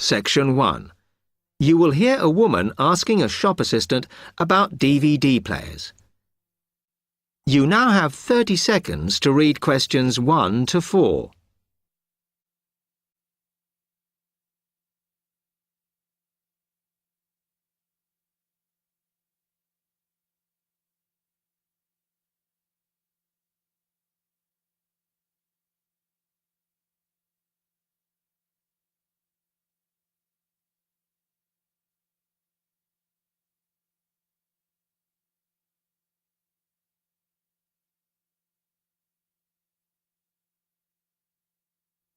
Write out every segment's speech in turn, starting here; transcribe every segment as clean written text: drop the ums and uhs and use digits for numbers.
Section 1. You will hear a woman asking a shop assistant about DVD players. You now have 30 seconds to read questions 1 to 4.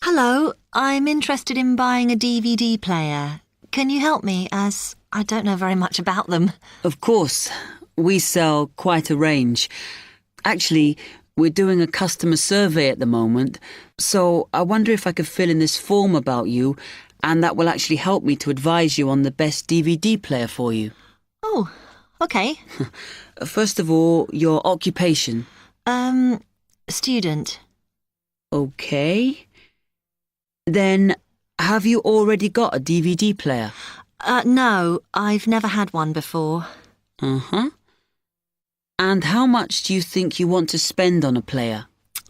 Hello, I'm interested in buying a DVD player. Can you help me, as I don't know very much about them? Of course. We sell quite a range. Actually, we're doing a customer survey at the moment, so I wonder if I could fill in this form about you, and that will actually help me to advise you on the best DVD player for you. Oh, okay. First of all, your occupation. Student. Okay. Then, have you already got a DVD player? No, I've never had one before. Uh-huh. And how much do you think you want to spend on a player?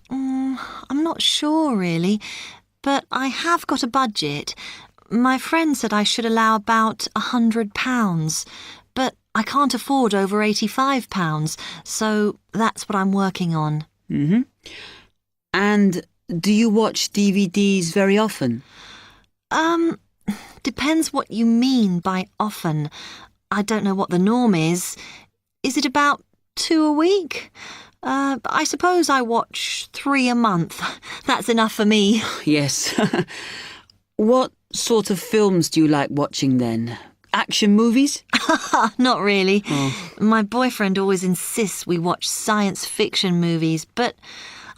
I'm not sure, really, but I have got a budget. My friend said I should allow about £100, but I can't afford over £85, so that's what I'm working on. Mm-hmm. And do you watch DVDs very often? Depends what you mean by often. I don't know what the norm is. Is it about 2 a week? I suppose I watch 3 a month. That's enough for me. Yes. What sort of films do you like watching then? Action movies? Not really. Oh. My boyfriend always insists we watch science fiction movies, but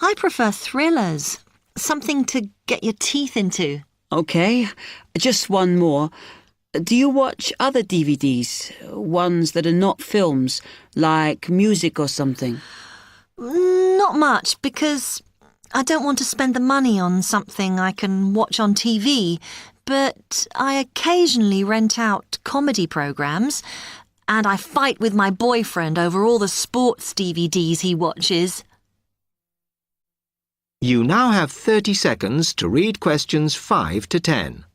I prefer thrillers. Something to get your teeth into. Okay, just one more. Do you watch other DVDs? Ones that are not films, like music or something? Not much, because I don't want to spend the money on something I can watch on TV, but I occasionally rent out comedy programs, and I fight with my boyfriend over all the sports DVDs he watches. You now have 30 seconds to read questions 5 to 10.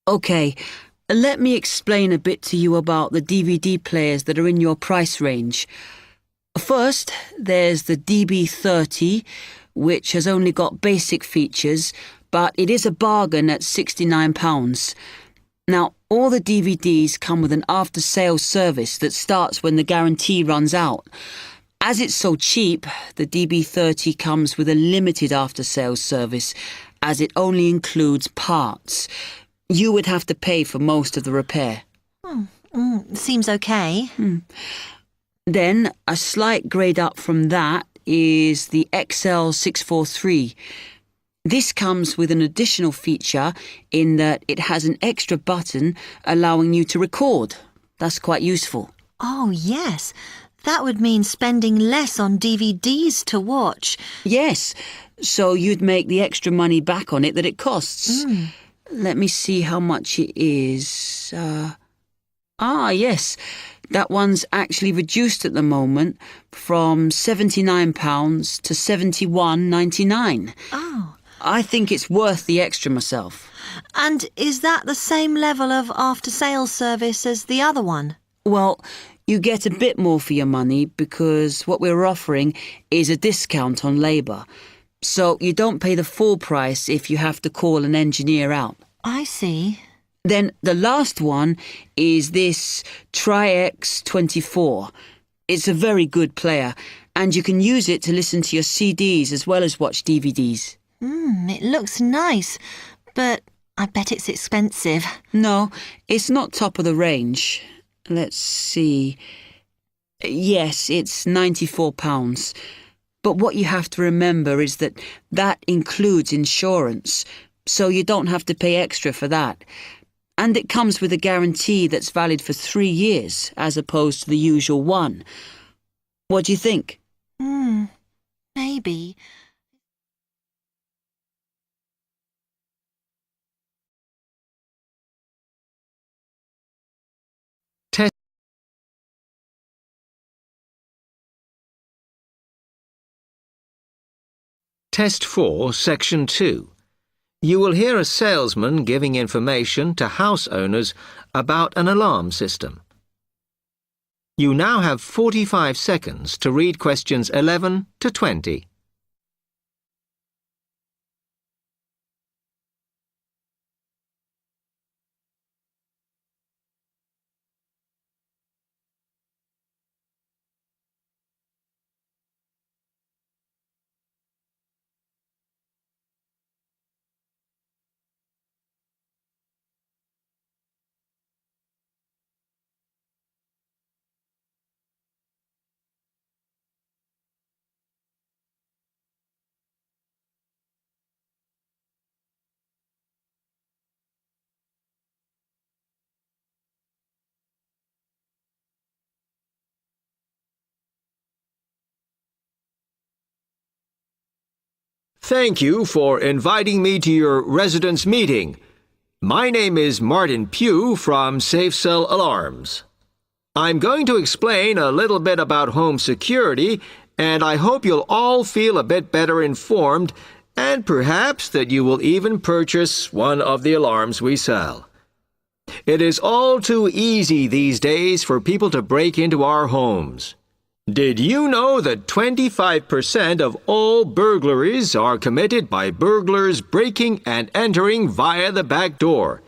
Okay, let me explain a bit to you about the DVD players that are in your price range. First, there's the DB30, which has only got basic features, but it is a bargain at £69. Now, all the DVDs come with an after-sales service that starts when the guarantee runs out. As it's so cheap, the DB30 comes with a limited after-sales service, as it only includes parts. You would have to pay for most of the repair. Seems okay. Then, a slight grade up from that is the XL643. This comes with an additional feature in that it has an extra button allowing you to record. That's quite useful. Oh, yes. That would mean spending less on DVDs to watch. Yes, so you'd make the extra money back on it that it costs. Let me see how much it is. Yes, that one's actually reduced at the moment from £79 to £71.99. Oh. I think it's worth the extra myself. And is that the same level of after-sales service as the other one? Well, you get a bit more for your money because what we're offering is a discount on labour. So you don't pay the full price if you have to call an engineer out. I see. Then the last one is this Tri-X24. It's a very good player, and you can use it to listen to your CDs as well as watch DVDs. It looks nice, but I bet it's expensive. No, it's not top of the range. Let's see. Yes, it's £94. But what you have to remember is that includes insurance, so you don't have to pay extra for that. And it comes with a guarantee that's valid for 3 years, as opposed to the usual one. What do you think? Maybe. Test 4, Section 2. You will hear a salesman giving information to house owners about an alarm system. You now have 45 seconds to read questions 11 to 20. Thank you for inviting me to your residence meeting. My name is Martin Pugh from Safe Cell Alarms. I'm going to explain a little bit about home security, and I hope you'll all feel a bit better informed, and perhaps that you will even purchase one of the alarms we sell. It is all too easy these days for people to break into our homes. Did you know that 25% of all burglaries are committed by burglars breaking and entering via the back door?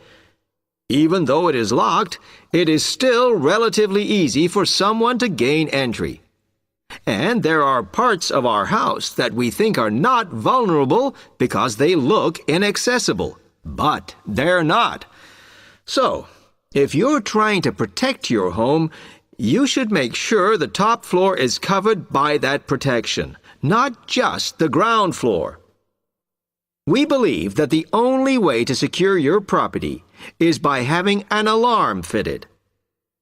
Even though it is locked, it is still relatively easy for someone to gain entry. And there are parts of our house that we think are not vulnerable because they look inaccessible. But they're not. So, if you're trying to protect your home, you should make sure the top floor is covered by that protection, not just the ground floor. We believe that the only way to secure your property is by having an alarm fitted.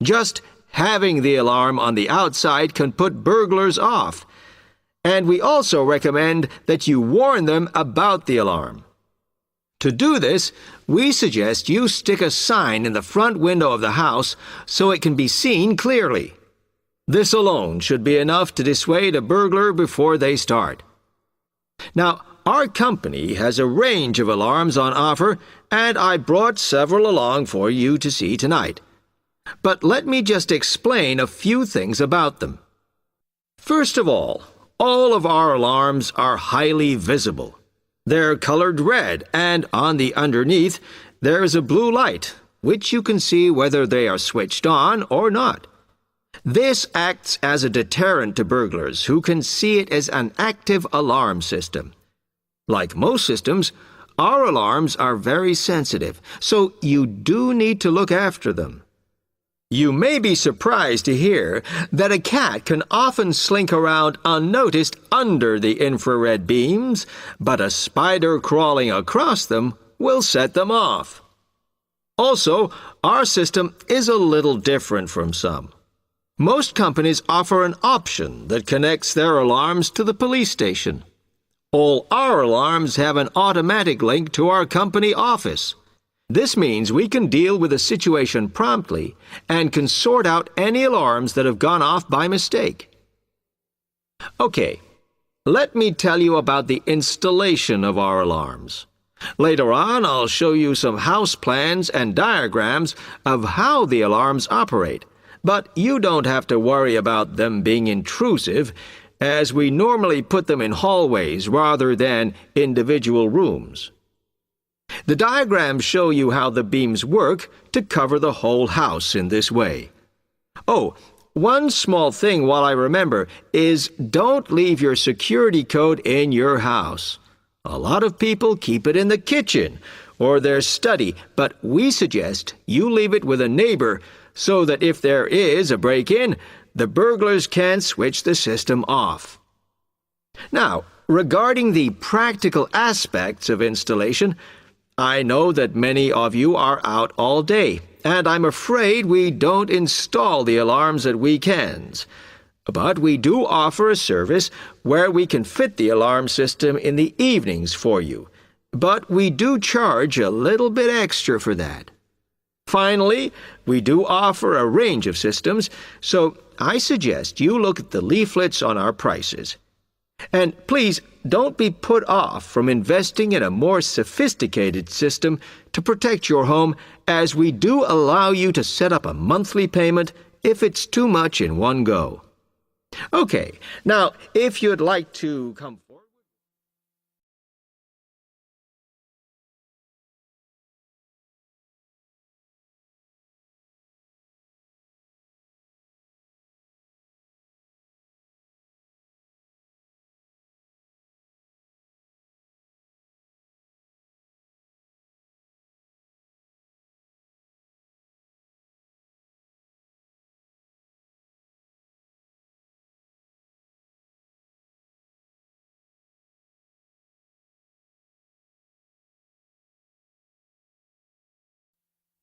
Just having the alarm on the outside can put burglars off, and we also recommend that you warn them about the alarm. To do this, we suggest you stick a sign in the front window of the house so it can be seen clearly. This alone should be enough to dissuade a burglar before they start. Now, our company has a range of alarms on offer, and I brought several along for you to see tonight. But let me just explain a few things about them. First of all of our alarms are highly visible. They're colored red, and on the underneath, there is a blue light, which you can see whether they are switched on or not. This acts as a deterrent to burglars who can see it as an active alarm system. Like most systems, our alarms are very sensitive, so you do need to look after them. You may be surprised to hear that a cat can often slink around unnoticed under the infrared beams, but a spider crawling across them will set them off. Also, our system is a little different from some. Most companies offer an option that connects their alarms to the police station. All our alarms have an automatic link to our company office. This means we can deal with a situation promptly and can sort out any alarms that have gone off by mistake. Okay, let me tell you about the installation of our alarms. Later on, I'll show you some house plans and diagrams of how the alarms operate, but you don't have to worry about them being intrusive, as we normally put them in hallways rather than individual rooms. The diagrams show you how the beams work to cover the whole house in this way. Oh, one small thing while I remember is don't leave your security code in your house. A lot of people keep it in the kitchen or their study, but we suggest you leave it with a neighbor so that if there is a break-in, the burglars can switch the system off. Now, regarding the practical aspects of installation, I know that many of you are out all day, and I'm afraid we don't install the alarms at weekends. But we do offer a service where we can fit the alarm system in the evenings for you. But we do charge a little bit extra for that. Finally, we do offer a range of systems, so I suggest you look at the leaflets on our prices. And please don't be put off from investing in a more sophisticated system to protect your home, as we do allow you to set up a monthly payment if it's too much in one go. Okay, now if you'd like to come forward.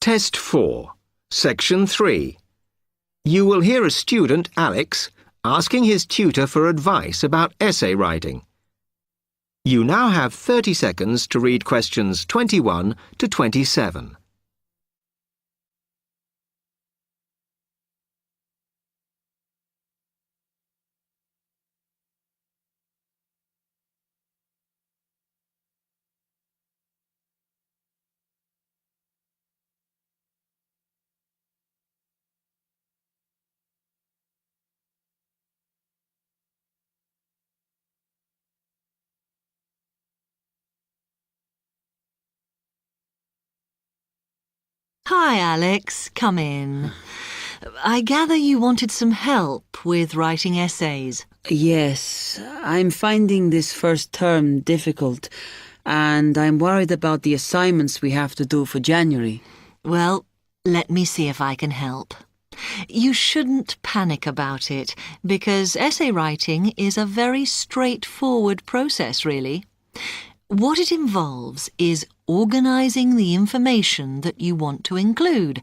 Test 4, Section 3. You will hear a student, Alex, asking his tutor for advice about essay writing. You now have 30 seconds to read questions 21 to 27. Hi, Alex. Come in. I gather you wanted some help with writing essays. Yes, I'm finding this first term difficult, and I'm worried about the assignments we have to do for January. Well, let me see if I can help. You shouldn't panic about it, because essay writing is a very straightforward process, really. What it involves is organising the information that you want to include.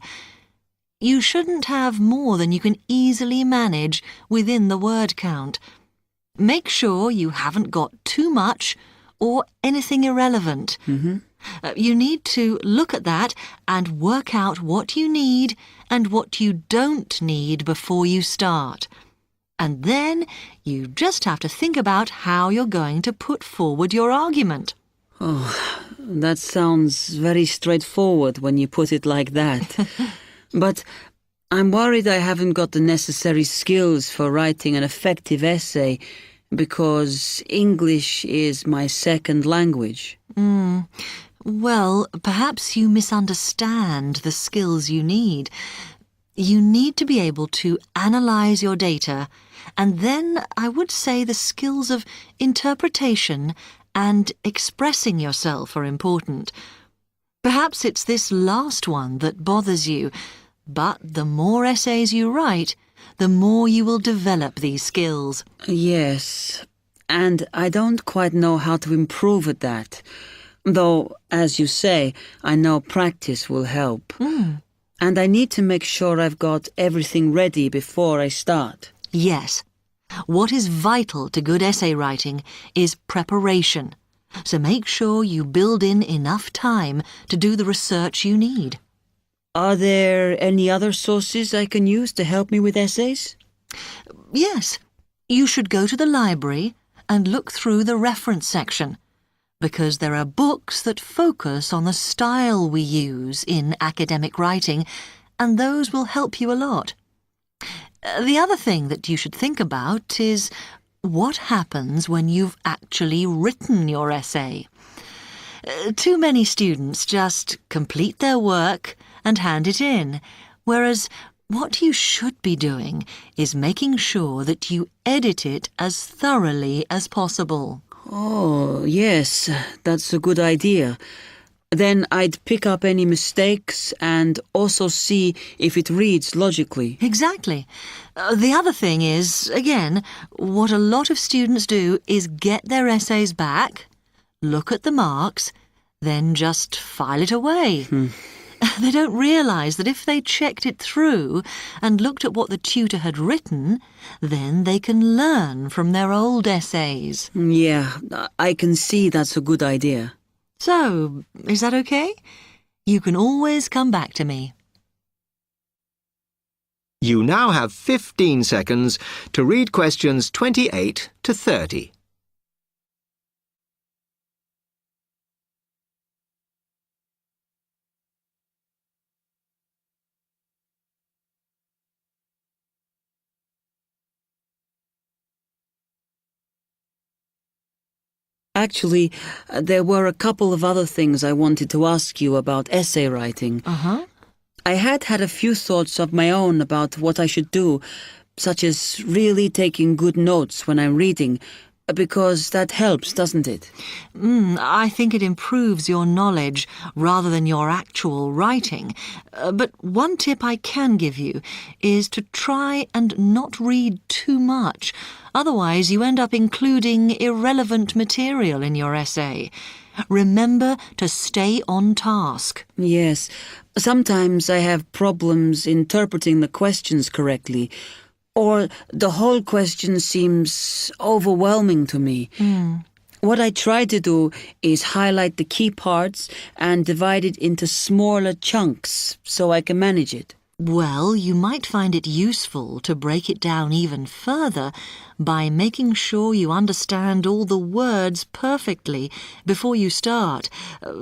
You shouldn't have more than you can easily manage within the word count. Make sure you haven't got too much or anything irrelevant. You need to look at that and work out what you need and what you don't need before you start. And then you just have to think about how you're going to put forward your argument. Oh, that sounds very straightforward when you put it like that. But I'm worried I haven't got the necessary skills for writing an effective essay because English is my second language. Well, perhaps you misunderstand the skills you need. You need to be able to analyse your data, and then I would say the skills of interpretation and expressing yourself are important. Perhaps it's this last one that bothers you, but the more essays you write, the more you will develop these skills. Yes, and I don't quite know how to improve at that. Though, as you say, I know practice will help. And I need to make sure I've got everything ready before I start. Yes. What is vital to good essay writing is preparation. So make sure you build in enough time to do the research you need. Are there any other sources I can use to help me with essays? Yes. You should go to the library and look through the reference section, because there are books that focus on the style we use in academic writing, and those will help you a lot. The other thing that you should think about is what happens when you've actually written your essay. Too many students just complete their work and hand it in, whereas what you should be doing is making sure that you edit it as thoroughly as possible. Oh, yes, that's a good idea. Then I'd pick up any mistakes and also see if it reads logically. Exactly. The other thing is, again, what a lot of students do is get their essays back, look at the marks, then just file it away. They don't realise that if they checked it through and looked at what the tutor had written, then they can learn from their old essays. Yeah, I can see that's a good idea. So, is that okay? You can always come back to me. You now have 15 seconds to read questions 28 to 30. Actually, there were a couple of other things I wanted to ask you about essay writing. I had a few thoughts of my own about what I should do, such as really taking good notes when I'm reading, because that helps, doesn't it? I think it improves your knowledge rather than your actual writing. But one tip I can give you is to try and not read too much. Otherwise, you end up including irrelevant material in your essay. Remember to stay on task. Yes, sometimes I have problems interpreting the questions correctly, or the whole question seems overwhelming to me. What I try to do is highlight the key parts and divide it into smaller chunks so I can manage it. Well, you might find it useful to break it down even further by making sure you understand all the words perfectly before you start.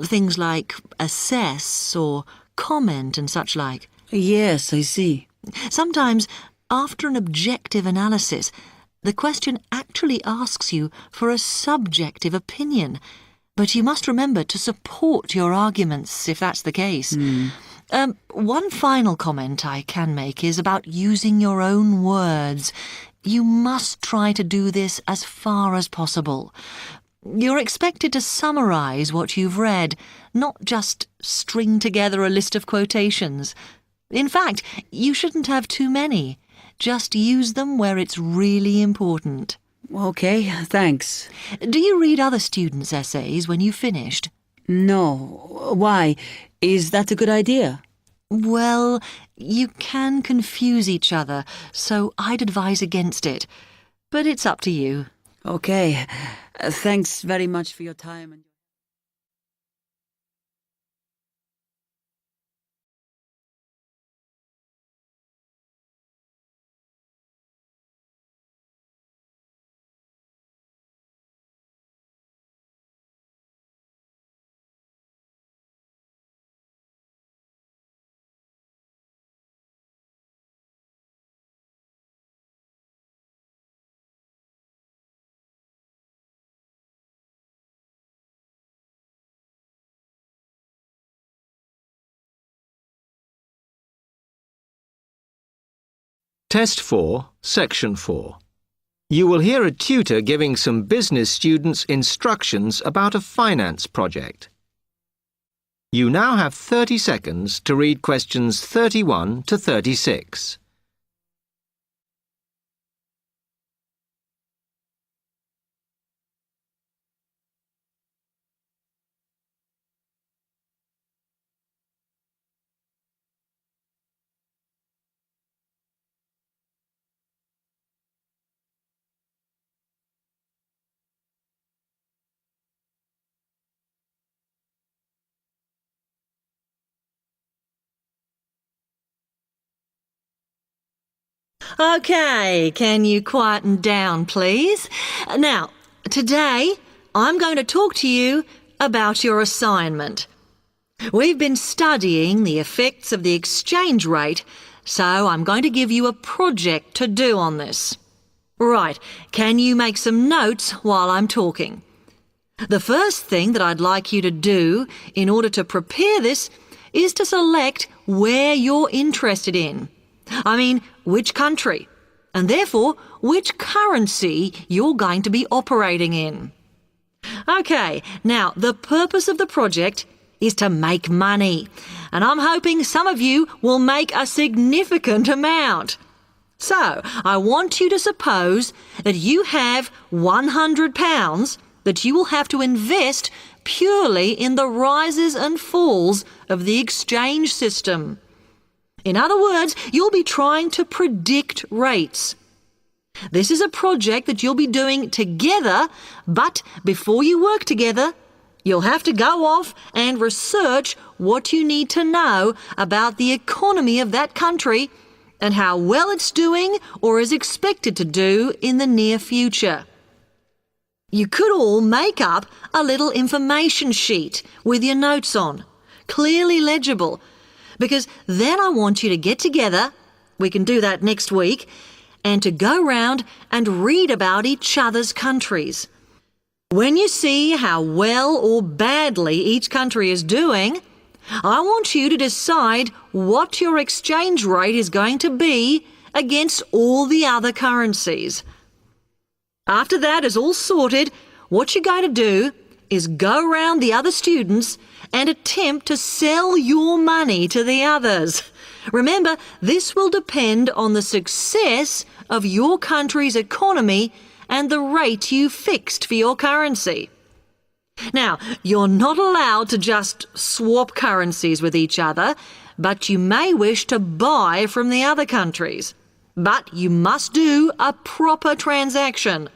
Things like assess or comment and such like. Yes, I see. Sometimes, after an objective analysis, the question actually asks you for a subjective opinion. But you must remember to support your arguments if that's the case. One final comment I can make is about using your own words. You must try to do this as far as possible. You're expected to summarise what you've read, not just string together a list of quotations. In fact, you shouldn't have too many. Just use them where it's really important. Okay, thanks. Do you read other students' essays when you've finished? No. Why? Is that a good idea? Well, you can confuse each other, so I'd advise against it. But it's up to you. Okay. Thanks very much for your time. Test 4, Section 4. You will hear a tutor giving some business students instructions about a finance project. You now have 30 seconds to read questions 31 to 36. OK, can you quieten down, please? Now, today I'm going to talk to you about your assignment. We've been studying the effects of the exchange rate, so I'm going to give you a project to do on this. Right, can you make some notes while I'm talking? The first thing that I'd like you to do in order to prepare this is to select where you're interested in. I mean, which country, and therefore which currency you're going to be operating in. OK, now the purpose of the project is to make money, and I'm hoping some of you will make a significant amount. So, I want you to suppose that you have £100 that you will have to invest purely in the rises and falls of the exchange system. In other words, you'll be trying to predict rates. This is a project that you'll be doing together, but before you work together, you'll have to go off and research what you need to know about the economy of that country and how well it's doing or is expected to do in the near future. You could all make up a little information sheet with your notes on, clearly legible, because then I want you to get together, we can do that next week, and to go round and read about each other's countries. When you see how well or badly each country is doing, I want you to decide what your exchange rate is going to be against all the other currencies. After that is all sorted, what you're going to do is go round the other students and attempt to sell your money to the others. Remember, this will depend on the success of your country's economy and the rate you fixed for your currency. Now, you're not allowed to just swap currencies with each other, but you may wish to buy from the other countries. But you must do a proper transaction.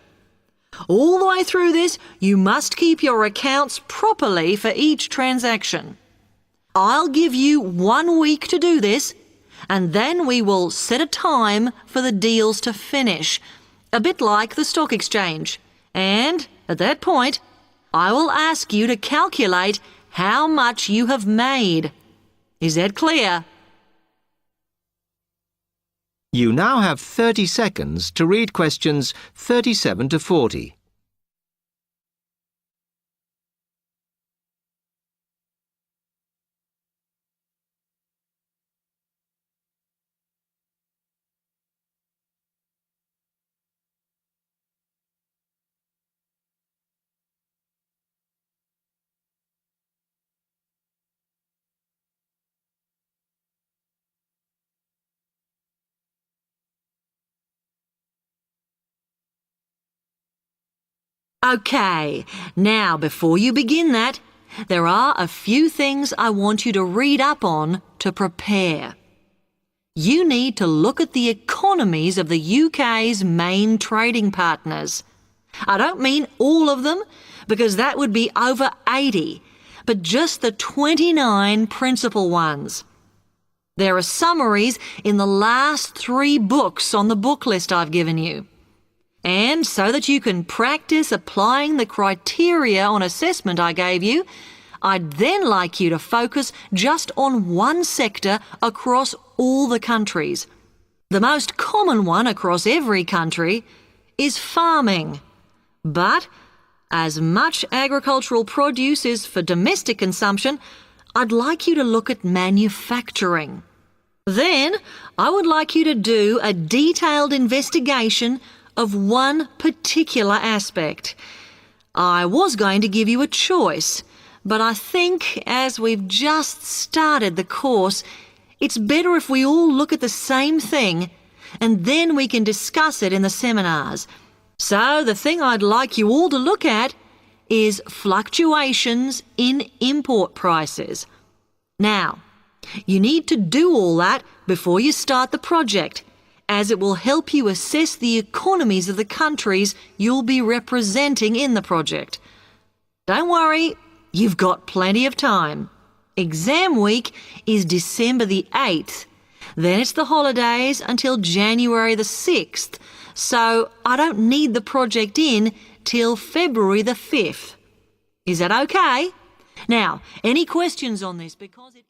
All the way through this, you must keep your accounts properly for each transaction. I'll give you 1 week to do this, and then we will set a time for the deals to finish, a bit like the stock exchange. And at that point, I will ask you to calculate how much you have made. Is that clear? You now have 30 seconds to read questions 37 to 40. Okay, now before you begin that, there are a few things I want you to read up on to prepare. You need to look at the economies of the UK's main trading partners. I don't mean all of them, because that would be over 80, but just the 29 principal ones. There are summaries in the last 3 books on the book list I've given you. And so that you can practice applying the criteria on assessment I gave you, I'd then like you to focus just on one sector across all the countries. The most common one across every country is farming. But as much agricultural produce is for domestic consumption, I'd like you to look at manufacturing. Then I would like you to do a detailed investigation of one particular aspect. I was going to give you a choice, but I think as we've just started the course, it's better if we all look at the same thing and then we can discuss it in the seminars. So the thing I'd like you all to look at is fluctuations in import prices. Now, you need to do all that before you start the project, as it will help you assess the economies of the countries you'll be representing in the project. Don't worry, you've got plenty of time. Exam week is December the 8th. Then it's the holidays until January the 6th, so I don't need the project in till February the 5th. Is that okay? Now, any questions on this? Because it